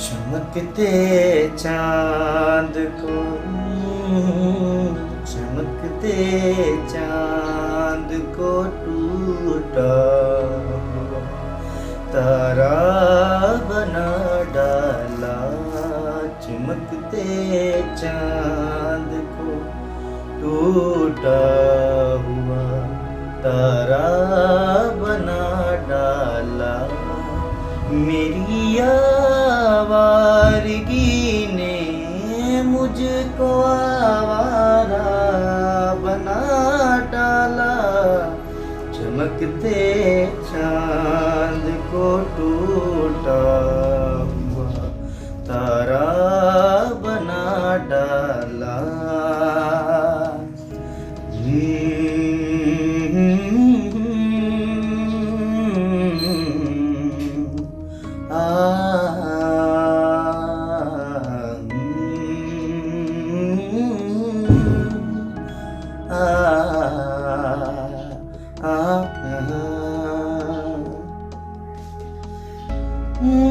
चमकते चांद को, चमकते चांद को टूटा हुआ तारा बना डाला। चमकते चांद को टूटा हुआ तारा बना डाला। मेरी आवारगी ने मुझको आवारा बना डाला। चमकते चांद को टूटा हुआ तारा बना डाला।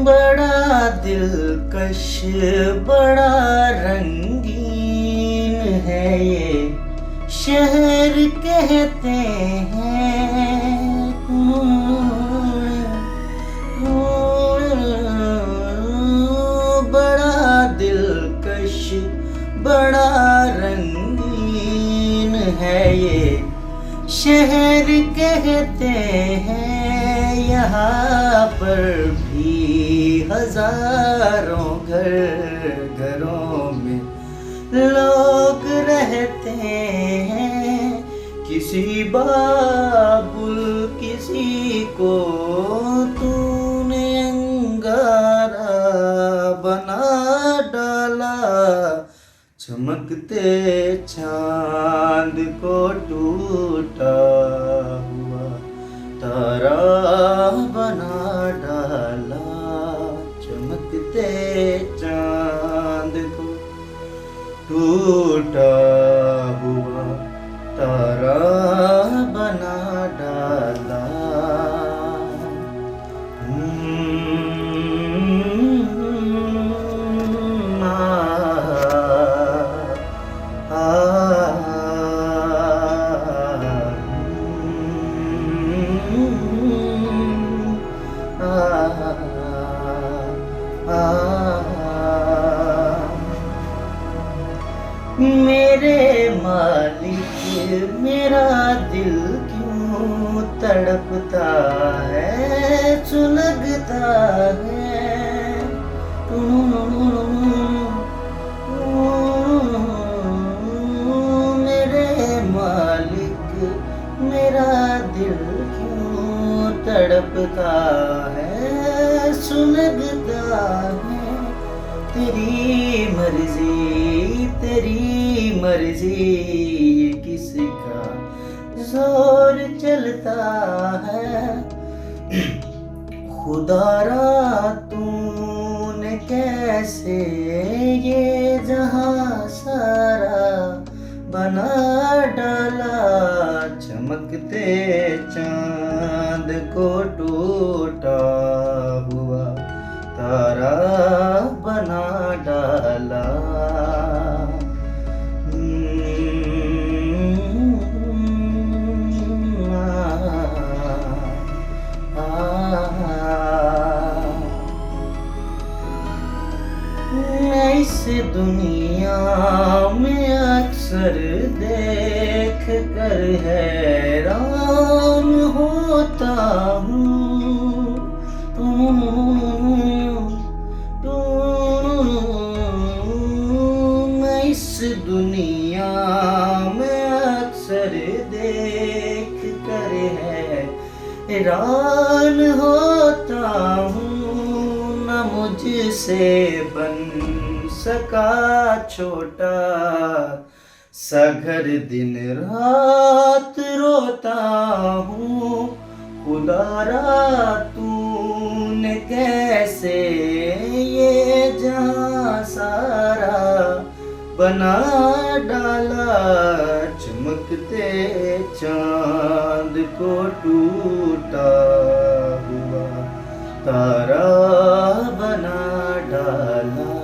बड़ा दिलकश बड़ा रंगीन है ये शहर कहते हैं। बड़ा दिलकश बड़ा रंगीन है ये शहर कहते हैं। यहाँ पर भी हजारों घरों में लोग रहते हैं। किसी बाबुल किसी को तूने अंगारा बना डाला। चमकते चांद को टूटा हुआ तारा बना डाला। चमकते चांद को टूटा हुआ तारा बना डाला। मेरे मालिक मेरा दिल क्यों तड़पता है, सुलगता है। मेरे मालिक मेरा दिल क्यों तड़पता है, सुलगता है। तेरी मर्जी किसका जोर चलता है। खुदारा तूने कैसे ये जहां सारा बना डाला। चमकते चांद को टूटा हुआ तारा बना डाला। मैं इस दुनिया में अक्सर देख कर हैरान होता हूँ। मैं इस दुनिया में अक्सर देख कर हैरान होता हूँ। न मुझसे बन सका छोटा सा घर, दिन रात रोता हूँ। खुदारा तूने कैसे ये जहां सारा बना डाला। चमकते चांद को टूटा हुआ तारा बना डाला। डाला।